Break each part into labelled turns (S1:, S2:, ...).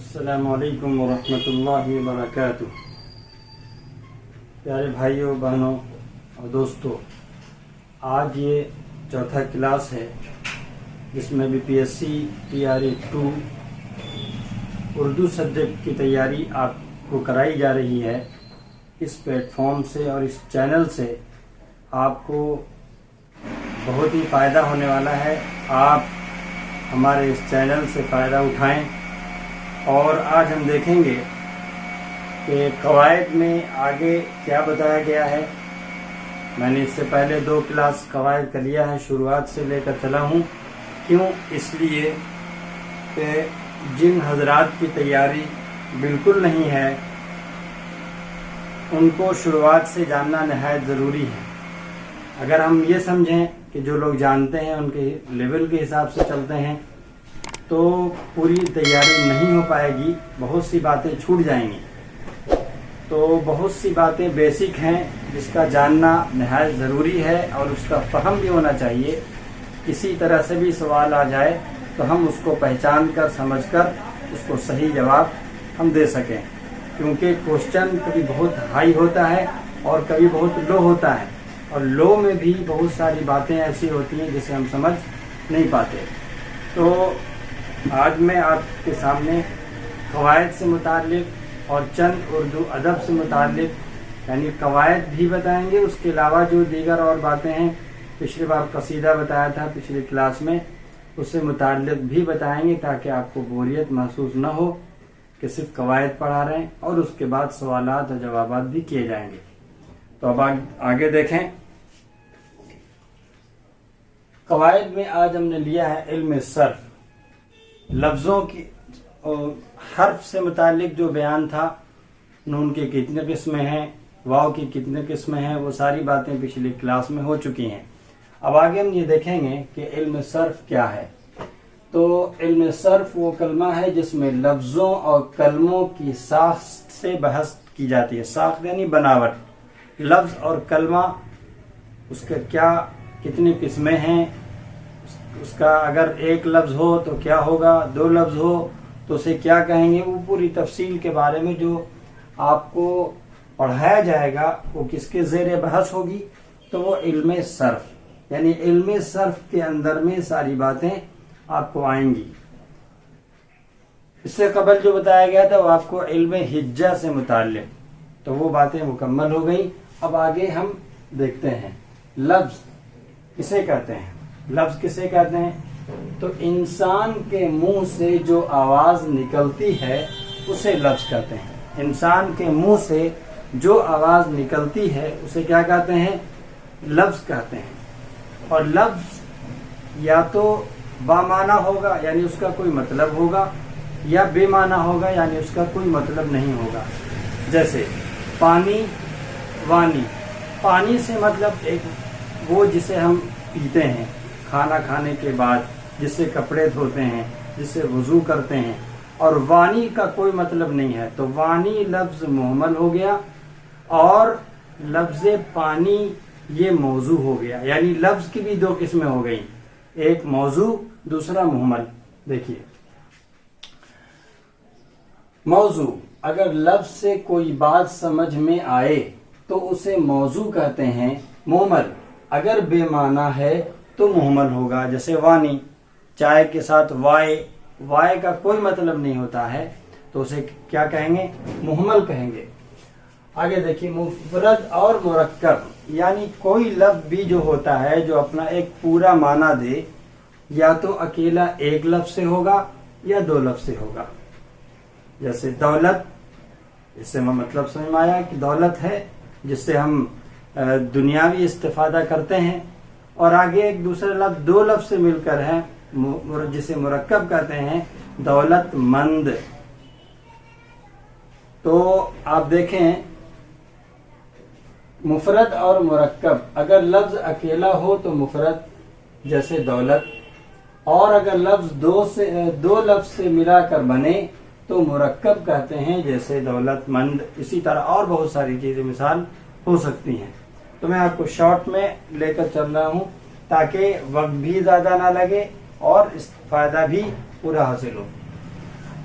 S1: السلام علیکم ورحمۃ اللہ وبرکاتہ۔ پیارے بھائیوں، بہنوں اور دوستوں، آج یہ چوتھا کلاس ہے جس میں BPSC TRA 2 اردو سبجیکٹ کی تیاری آپ کو کرائی جا رہی ہے۔ اس پلیٹ فارم سے اور اس چینل سے آپ کو بہت ہی فائدہ ہونے والا ہے۔ آپ ہمارے اس چینل سے فائدہ اٹھائیں، اور آج ہم دیکھیں گے کہ قواعد میں آگے کیا بتایا گیا ہے۔ میں نے اس سے پہلے 2 کلاس قواعد کا لیا ہے، شروعات سے لے کر چلا ہوں۔ کیوں؟ اس لیے کہ جن حضرات کی تیاری بالکل نہیں ہے ان کو شروعات سے جاننا نہایت ضروری ہے۔ اگر ہم یہ سمجھیں کہ جو لوگ جانتے ہیں ان کے لیول کے حساب سے چلتے ہیں تو پوری تیاری نہیں ہو پائے گی، بہت سی باتیں چھوٹ جائیں گی۔ تو بہت سی باتیں بیسک ہیں جس کا جاننا نہایت ضروری ہے اور اس کا فہم بھی ہونا چاہیے۔ کسی طرح سے بھی سوال آ جائے تو ہم اس کو پہچان کر سمجھ کر اس کو صحیح جواب ہم دے سکیں، کیونکہ کوشچن کبھی بہت ہائی ہوتا ہے اور کبھی بہت لو ہوتا ہے، اور لو میں بھی بہت ساری باتیں ایسی ہوتی ہیں جسے ہم سمجھ نہیں پاتے۔ تو آج میں آپ کے سامنے قواعد سے متعلق اور چند اردو ادب سے متعلق یعنی قواعد بھی بتائیں گے، اس کے علاوہ جو دیگر اور باتیں ہیں، پچھلی بار قصیدہ بتایا تھا پچھلی کلاس میں، اس سے متعلق بھی بتائیں گے تاکہ آپ کو بوریت محسوس نہ ہو کہ صرف قواعد پڑھا رہے ہیں، اور اس کے بعد سوالات اور جوابات بھی کیے جائیں گے۔ تو اب آگے دیکھیں، قواعد میں آج ہم نے لیا ہے علم صرف۔ لفظوں کی حرف سے متعلق جو بیان تھا، نون کی کتنے قسمیں ہیں، واو کی کتنے قسمیں ہیں، وہ ساری باتیں پچھلی کلاس میں ہو چکی ہیں۔ اب آگے ہم یہ دیکھیں گے کہ علم صرف کیا ہے۔ تو علم صرف وہ کلمہ ہے جس میں لفظوں اور کلموں کی ساخت سے بحث کی جاتی ہے۔ ساخت یعنی بناوٹ، لفظ اور کلمہ، اس کا کیا کتنی قسمیں ہیں، اس کا اگر ایک لفظ ہو تو کیا ہوگا، 2 لفظ ہو تو اسے کیا کہیں گے، وہ پوری تفصیل کے بارے میں جو آپ کو پڑھایا جائے گا وہ کس کے زیر بحث ہوگی، تو وہ علم صرف، یعنی علم صرف کے اندر میں ساری باتیں آپ کو آئیں گی۔ اس سے قبل جو بتایا گیا تھا وہ آپ کو علم ہجہ سے متعلق، تو وہ باتیں مکمل ہو گئی۔ اب آگے ہم دیکھتے ہیں لفظ کسے کہتے ہیں۔ لفظ کسے کہتے ہیں؟ تو انسان کے منہ سے جو آواز نکلتی ہے اسے لفظ کہتے ہیں۔ انسان کے منہ سے جو آواز نکلتی ہے اسے کیا کہتے ہیں؟ لفظ کہتے ہیں۔ اور لفظ یا تو بامعنی ہوگا یعنی اس کا کوئی مطلب ہوگا، یا بے معنی ہوگا یعنی اس کا کوئی مطلب نہیں ہوگا۔ جیسے پانی، وانی۔ پانی سے مطلب ایک وہ جسے ہم پیتے ہیں کھانا کھانے کے بعد، جس سے کپڑے دھوتے ہیں، جس سے وضو کرتے ہیں، اور وانی کا کوئی مطلب نہیں ہے، تو وانی لفظ محمل ہو گیا، اور لفظ پانی یہ موضوع ہو گیا۔ یعنی لفظ کی بھی 2 قسمیں ہو گئیں، ایک موضوع، دوسرا محمل۔ دیکھیے، موضوع اگر لفظ سے کوئی بات سمجھ میں آئے تو اسے موضوع کہتے ہیں۔ محمل اگر بے معنی ہے تو محمل ہوگا، جیسے وانی، چائے کے ساتھ وائے، وائے کا کوئی مطلب نہیں ہوتا ہے تو اسے کیا کہیں گے؟ محمل کہیں گے۔ آگے دیکھیے، مفرد اور مرکب، یعنی کوئی لفظ بھی جو ہوتا ہے جو اپنا ایک پورا معنی دے، یا تو اکیلا ایک لفظ سے ہوگا یا 2 لفظ سے ہوگا۔ جیسے دولت، اس سے مطلب سمجھ میں آیا کہ دولت ہے جس سے ہم دنیاوی استفادہ کرتے ہیں، اور آگے ایک دوسرا لفظ 2 لفظ سے مل کر ہے جسے مرکب کہتے ہیں، دولت مند۔ تو آپ دیکھیں، مفرد اور مرکب، اگر لفظ اکیلا ہو تو مفرد جیسے دولت، اور اگر لفظ 2 لفظ سے ملا کر بنے تو مرکب کہتے ہیں جیسے دولت مند۔ اسی طرح اور بہت ساری چیزیں مثال ہو سکتی ہیں۔ تو میں آپ کو شارٹ میں لے کر چل رہا ہوں تاکہ وقت بھی زیادہ نہ لگے اور اس فائدہ بھی پورا حاصل ہو۔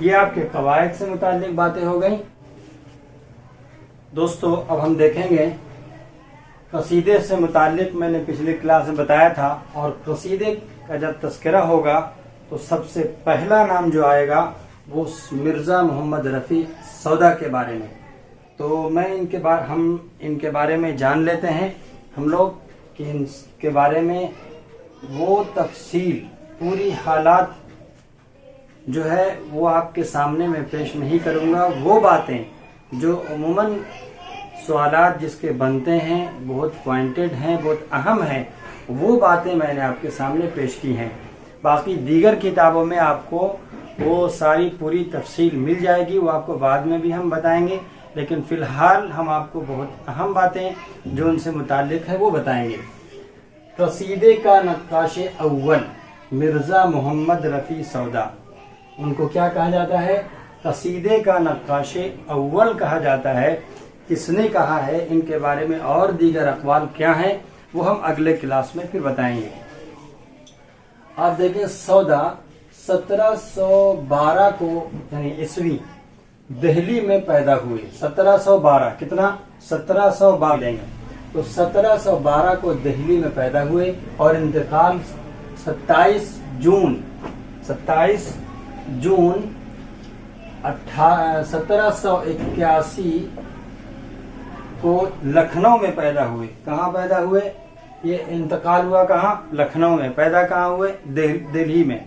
S1: یہ آپ کے قواعد سے متعلق باتیں ہو گئیں. دوستو اب ہم دیکھیں گے قصیدے سے متعلق. میں نے پچھلی کلاس میں بتایا تھا، اور قصیدے کا جب تذکرہ ہوگا تو سب سے پہلا نام جو آئے گا وہ مرزا محمد رفیع سودا کے بارے میں. تو میں ہم ان کے بارے میں جان لیتے ہیں ہم لوگ کہ ان کے بارے میں وہ تفصیل پوری حالات جو ہے وہ آپ کے سامنے میں پیش نہیں کروں گا. وہ باتیں جو عموماً سوالات جس کے بنتے ہیں، بہت پوائنٹڈ ہیں، بہت اہم ہیں، وہ باتیں میں نے آپ کے سامنے پیش کی ہیں. باقی دیگر کتابوں میں آپ کو وہ ساری پوری تفصیل مل جائے گی، وہ آپ کو بعد میں بھی ہم بتائیں گے، لیکن فی الحال ہم آپ کو بہت اہم باتیں جو ان سے متعلق ہے وہ بتائیں گے. قصیدے کا نقاش اول مرزا محمد رفیع سودا، ان کو کیا کہا جاتا ہے؟ قصیدے کا نقاش اول کہا جاتا ہے. کس نے کہا ہے، ان کے بارے میں اور دیگر اقوال کیا ہیں، وہ ہم اگلے کلاس میں پھر بتائیں گے. آپ دیکھیں سودا 1712 کو یعنی عیسوی دہلی میں پیدا ہوئے. 1712 کتنا؟ 1712 لیں گے تو 1712 کو دہلی میں پیدا ہوئے اور انتقال 27 جون 1781 کو لکھنؤ میں پیدا ہوئے. کہاں پیدا ہوئے؟ یہ انتقال ہوا کہاں؟ لکھنؤ میں. پیدا کہاں ہوئے؟ دہلی میں.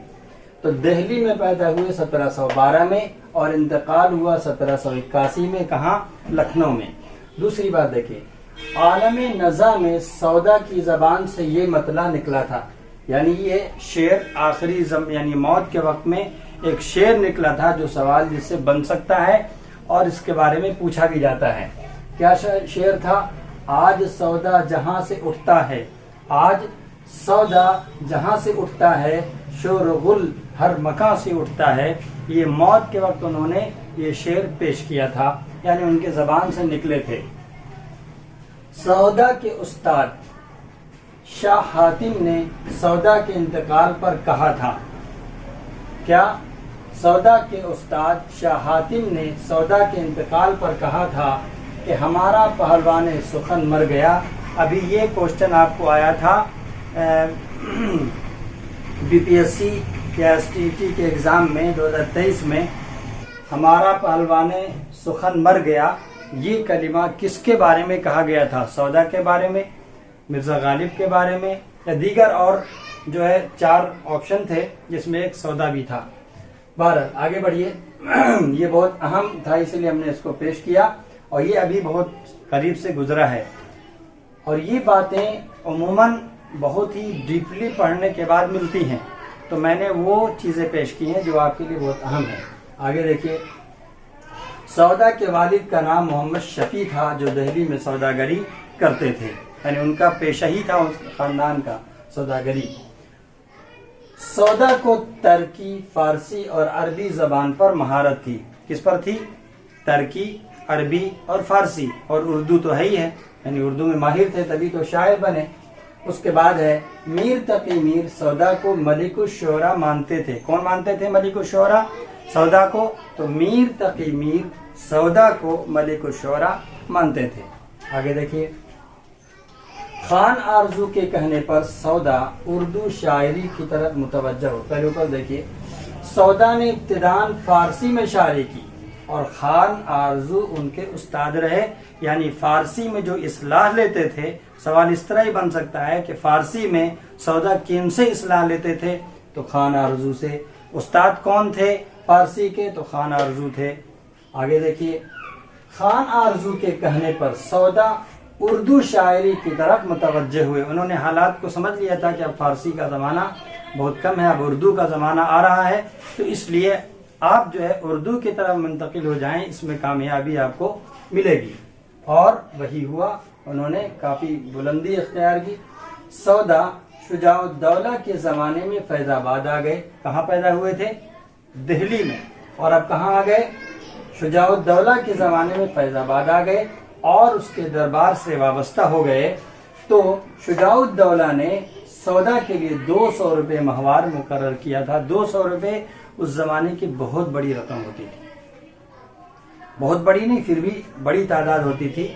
S1: تو دہلی میں پیدا ہوئے 1712 میں اور انتقال ہوا 1781 میں. کہاں؟ لکھنؤ میں. دوسری بات دیکھیں، عالم نزا میں سودا کی زبان سے یہ مطلع نکلا تھا، یعنی یہ شعر آخری یعنی موت کے وقت میں ایک شعر نکلا تھا جو سوال جس سے بن سکتا ہے اور اس کے بارے میں پوچھا بھی جاتا ہے. کیا شعر تھا؟ آج سودا جہاں سے اٹھتا ہے، آج سودا جہاں سے اٹھتا ہے، شور و غل ہر مکان سے اٹھتا ہے. یہ موت کے وقت انہوں نے یہ شعر پیش کیا تھا، یعنی ان کے زبان سے نکلے تھے. سودا کے استاد شاہ حاتم نے سودا کے انتقال پر کہا تھا. کیا؟ سودا کے استاد شاہ حاتم نے سودا کے انتقال پر کہا تھا کہ ہمارا پہلوان سخن مر گیا. ابھی یہ کوشچن آپ کو آیا تھا BPSC یا STT کے ایگزام میں 2023 میں. ہمارا پہلوان سخن مر گیا، یہ کلمہ کس کے بارے میں کہا گیا تھا؟ سودا کے بارے میں، مرزا غالب کے بارے میں، یا دیگر؟ اور جو ہے 4 آپشن تھے جس میں ایک سودا بھی تھا. بہرحال آگے بڑھیے. یہ بہت اہم تھا اس لیے ہم نے اس کو پیش کیا، اور یہ ابھی بہت قریب سے گزرا ہے. اور یہ باتیں عموماً بہت ہی ڈیپلی پڑھنے کے بعد ملتی ہیں، تو میں نے وہ چیزیں پیش کی ہیں جو آپ کے لیے بہت اہم ہیں. آگے دیکھیے، سودا کے والد کا نام محمد شفیع تھا جو دہلی میں سوداگری کرتے تھے، یعنی ان کا پیشہ ہی تھا اس خاندان کا سوداگری. سودا کو ترکی، فارسی اور عربی زبان پر مہارت تھی. کس پر تھی؟ ترکی، عربی اور فارسی، اور اردو تو ہے ہی ہے، یعنی اردو میں ماہر تھے تبھی تو شاعر بنے. اس کے بعد ہے میر تقی میر سودا کو ملک الشعراء مانتے تھے. کون مانتے تھے ملک الشعراء؟ سودا کو. تو میر تقی میر سودا کو ملک الشعراء مانتے تھے. آگے دیکھیے، خان آرزو کے کہنے پر سودا اردو شاعری کی طرف متوجہ ہو. پہلے اوپر دیکھیے، سودا نے ابتداً فارسی میں شاعری کی اور خان آرزو ان کے استاد رہے. یعنی فارسی میں جو اصلاح لیتے تھے، سوال اس طرح ہی بن سکتا ہے کہ فارسی میں سودا کن سے اصلاح لیتے تھے؟ تو خان آرزو سے. استاد کون تھے فارسی کے؟ تو خان آرزو تھے. آگے دیکھیے، خان آرزو کے کہنے پر سودا اردو شاعری کی طرف متوجہ ہوئے. انہوں نے حالات کو سمجھ لیا تھا کہ اب فارسی کا زمانہ بہت کم ہے، اب اردو کا زمانہ آ رہا ہے، تو اس لیے آپ جو ہے اردو کی طرف منتقل ہو جائیں، اس میں کامیابی آپ کو ملے گی. اور وہی ہوا، انہوں نے کافی بلندی اختیار کی. سودا شجاع الدولہ کے زمانے میں فیض آباد آ گئے. کہاں پیدا ہوئے تھے؟ دہلی میں. اور اب کہاں آ گئے؟ شجاع الدولہ کے زمانے میں فیض آباد آ گئے اور اس کے دربار سے وابستہ ہو گئے. تو شجاع الدولہ نے سودا کے لیے 200 روپے ماہوار مقرر کیا تھا. 200 روپے اس زمانے کی بہت بڑی رقم ہوتی تھی، بہت بڑی نہیں پھر بھی بڑی تعداد ہوتی تھی.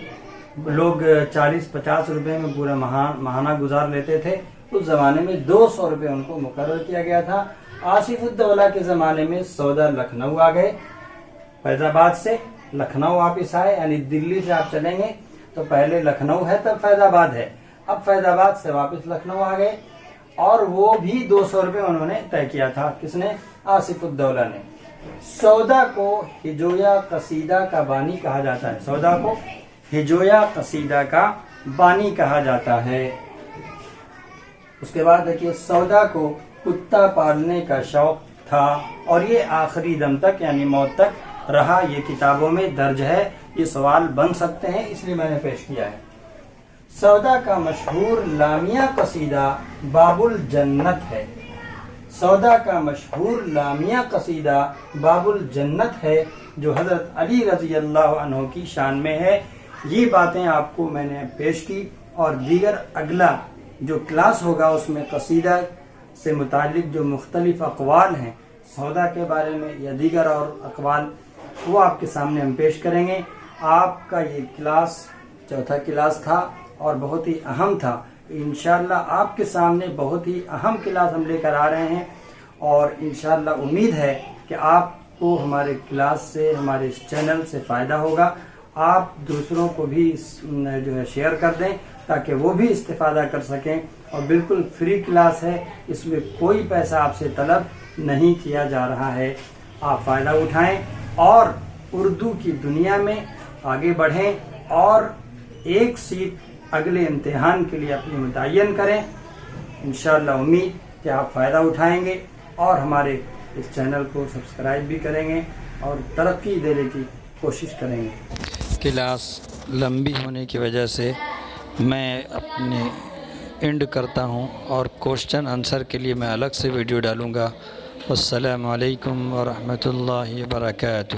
S1: لوگ 40-50 روپے میں پورا ماہانہ گزار لیتے تھے. اس زمانے میں 200 روپے ان کو مقرر کیا گیا تھا. آصف الدولہ کے زمانے میں سودا لکھنؤ آ گئے، فیض آباد سے لکھنؤ واپس آئے. یعنی دلی سے آپ چلیں گے تو پہلے لکھنؤ ہے تب فیض آباد ہے، اب فیض آباد سے واپس لکھنؤ آ گئے. اور وہ بھی 200 روپے انہوں نے طے کیا تھا. کس نے؟ آصف الدولہ نے. سودا کو ہجویہ قصیدہ کا بانی کہا جاتا ہے. سودا کو ہجویہ قصیدہ کا بانی کہا جاتا ہے. اس کے بعد دیکھیے، سودا کو کتا پالنے کا شوق تھا اور یہ آخری دم تک یعنی موت تک رہا. یہ کتابوں میں درج ہے. یہ سوال بن سکتے ہیں اس لیے میں نے پیش کیا ہے. سودا کا مشہور لامیہ قصیدہ باب الجنت ہے. سودا کا مشہور لامیہ قصیدہ باب الجنت ہے جو حضرت علی رضی اللہ عنہ کی شان میں ہے. یہ باتیں آپ کو میں نے پیش کی اور دیگر اگلا جو کلاس ہوگا اس میں قصیدہ سے متعلق جو مختلف اقوال ہیں سودا کے بارے میں یا دیگر اور اقوال وہ آپ کے سامنے ہم پیش کریں گے. آپ کا یہ کلاس چوتھا کلاس تھا اور بہت ہی اہم تھا. انشاءاللہ آپ کے سامنے بہت ہی اہم کلاس ہم لے کر آ رہے ہیں اور انشاءاللہ امید ہے کہ آپ کو ہمارے کلاس سے ہمارے اس چینل سے فائدہ ہوگا. آپ دوسروں کو بھی جو ہے شیئر کر دیں تاکہ وہ بھی استفادہ کر سکیں. اور بالکل فری کلاس ہے، اس میں کوئی پیسہ آپ سے طلب نہیں کیا جا رہا ہے. آپ فائدہ اٹھائیں اور اردو کی دنیا میں آگے بڑھیں اور ایک سیٹ اگلے امتحان کے لیے اپنی متعین کریں. انشاءاللہ امید کہ آپ فائدہ اٹھائیں گے اور ہمارے اس چینل کو سبسکرائب بھی کریں گے اور ترقی دینے کی کوشش کریں گے. کلاس لمبی ہونے کی وجہ سے میں اپنے اینڈ کرتا ہوں اور کوشچن آنسر کے لیے میں الگ سے ویڈیو ڈالوں گا. السلام علیکم ورحمۃ اللہ وبرکاتہ.